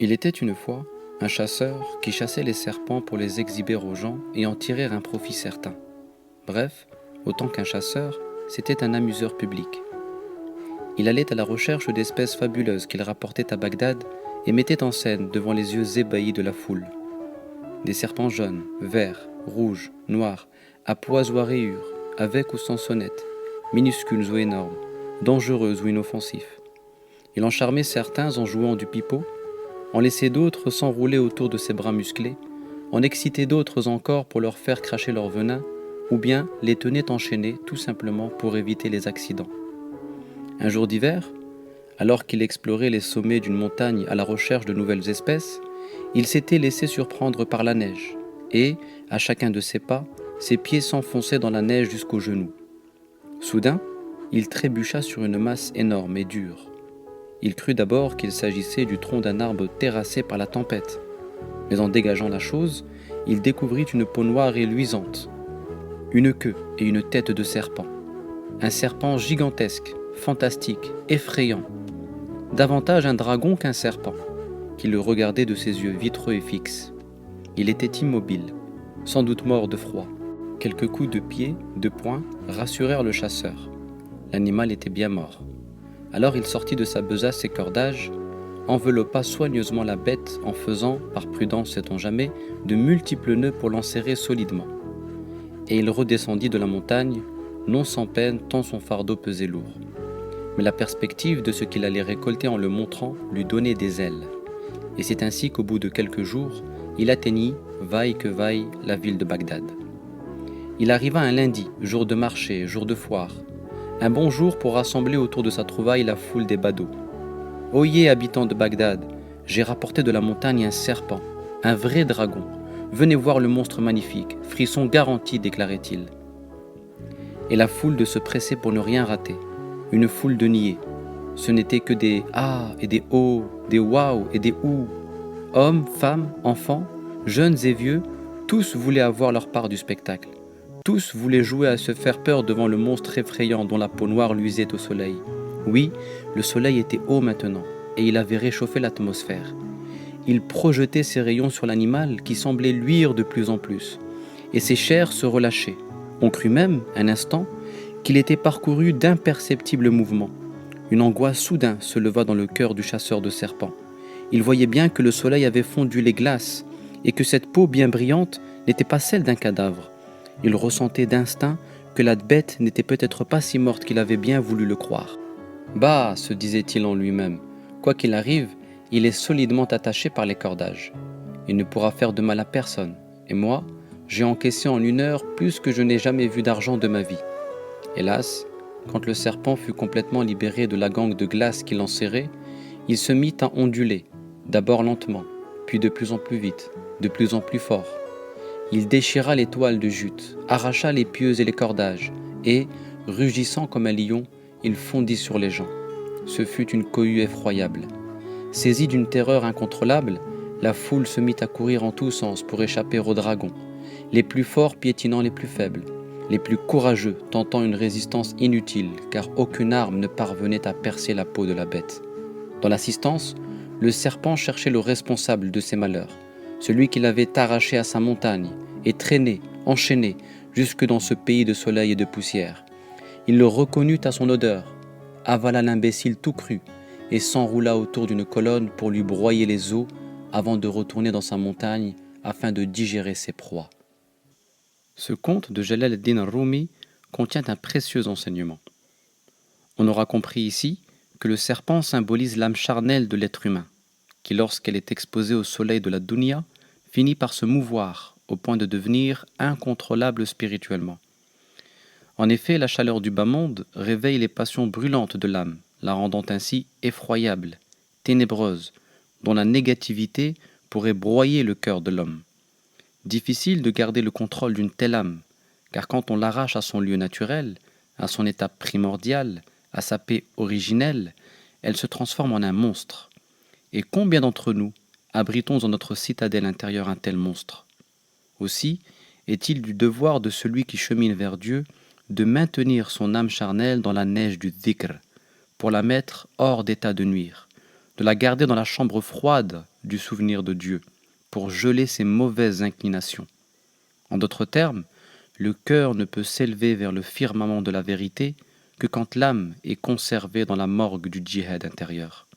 Il était une fois un chasseur qui chassait les serpents pour les exhiber aux gens et en tirer un profit certain. Bref, autant qu'un chasseur, c'était un amuseur public. Il allait à la recherche d'espèces fabuleuses qu'il rapportait à Bagdad et mettait en scène devant les yeux ébahis de la foule. Des serpents jaunes, verts, rouges, noirs, à pois ou à rayures, avec ou sans sonnette, minuscules ou énormes, dangereux ou inoffensifs. Il en charmait certains en jouant du pipeau, en laissait d'autres s'enrouler autour de ses bras musclés, en excitait d'autres encore pour leur faire cracher leur venin, ou bien les tenait enchaînés tout simplement pour éviter les accidents. Un jour d'hiver, alors qu'il explorait les sommets d'une montagne à la recherche de nouvelles espèces, il s'était laissé surprendre par la neige, et, à chacun de ses pas, ses pieds s'enfonçaient dans la neige jusqu'aux genoux. Soudain, il trébucha sur une masse énorme et dure. Il crut d'abord qu'il s'agissait du tronc d'un arbre terrassé par la tempête, mais en dégageant la chose, il découvrit une peau noire et luisante, une queue et une tête de serpent. Un serpent gigantesque, fantastique, effrayant, davantage un dragon qu'un serpent, qui le regardait de ses yeux vitreux et fixes. Il était immobile, sans doute mort de froid. Quelques coups de pied, de poing, rassurèrent le chasseur. L'animal était bien mort. Alors il sortit de sa besace ses cordages, enveloppa soigneusement la bête en faisant, par prudence sait-on jamais, de multiples nœuds pour l'enserrer solidement. Et il redescendit de la montagne, non sans peine tant son fardeau pesait lourd. Mais la perspective de ce qu'il allait récolter en le montrant lui donnait des ailes. Et c'est ainsi qu'au bout de quelques jours, il atteignit, vaille que vaille, la ville de Bagdad. Il arriva un lundi, jour de marché, jour de foire. Un bon jour pour rassembler autour de sa trouvaille la foule des badauds. « Oyez, habitants de Bagdad, j'ai rapporté de la montagne un serpent, un vrai dragon. Venez voir le monstre magnifique, frisson garanti, déclarait-il. » Et la foule de se presser pour ne rien rater. Une foule de niais. Ce n'était que des « ah » et des « oh », des « waouh » et des « ouh ». Hommes, femmes, enfants, jeunes et vieux, tous voulaient avoir leur part du spectacle. Tous voulaient jouer à se faire peur devant le monstre effrayant dont la peau noire luisait au soleil. Oui, le soleil était haut maintenant, et il avait réchauffé l'atmosphère. Il projetait ses rayons sur l'animal qui semblait luire de plus en plus, et ses chairs se relâchaient. On crut même, un instant, qu'il était parcouru d'imperceptibles mouvements. Une angoisse soudain se leva dans le cœur du chasseur de serpents. Il voyait bien que le soleil avait fondu les glaces, et que cette peau bien brillante n'était pas celle d'un cadavre. Il ressentait d'instinct que la bête n'était peut-être pas si morte qu'il avait bien voulu le croire. « Bah !» se disait-il en lui-même, « quoi qu'il arrive, il est solidement attaché par les cordages. Il ne pourra faire de mal à personne, et moi, j'ai encaissé en 1 heure plus que je n'ai jamais vu d'argent de ma vie. » Hélas, quand le serpent fut complètement libéré de la gangue de glace qui l'enserrait, il se mit à onduler, d'abord lentement, puis de plus en plus vite, de plus en plus fort. Il déchira les toiles de jute, arracha les pieux et les cordages, et, rugissant comme un lion, il fondit sur les gens. Ce fut une cohue effroyable. Saisie d'une terreur incontrôlable, la foule se mit à courir en tous sens pour échapper au dragon, les plus forts piétinant les plus faibles, les plus courageux tentant une résistance inutile, car aucune arme ne parvenait à percer la peau de la bête. Dans l'assistance, le serpent cherchait le responsable de ses malheurs, celui qui l'avait arraché à sa montagne et traîné, enchaîné, jusque dans ce pays de soleil et de poussière. Il le reconnut à son odeur, avala l'imbécile tout cru et s'enroula autour d'une colonne pour lui broyer les os avant de retourner dans sa montagne afin de digérer ses proies. Ce conte de Jalal ad-Din Rumi contient un précieux enseignement. On aura compris ici que le serpent symbolise l'âme charnelle de l'être humain, qui lorsqu'elle est exposée au soleil de la dunya, finit par se mouvoir au point de devenir incontrôlable spirituellement. En effet, la chaleur du bas monde réveille les passions brûlantes de l'âme, la rendant ainsi effroyable, ténébreuse, dont la négativité pourrait broyer le cœur de l'homme. Difficile de garder le contrôle d'une telle âme, car quand on l'arrache à son lieu naturel, à son état primordial, à sa paix originelle, elle se transforme en un monstre. Et combien d'entre nous abritons en notre citadelle intérieure un tel monstre? Aussi est-il du devoir de celui qui chemine vers Dieu de maintenir son âme charnelle dans la neige du dhikr, pour la mettre hors d'état de nuire, de la garder dans la chambre froide du souvenir de Dieu, pour geler ses mauvaises inclinations. En d'autres termes, le cœur ne peut s'élever vers le firmament de la vérité que quand l'âme est conservée dans la morgue du djihad intérieur.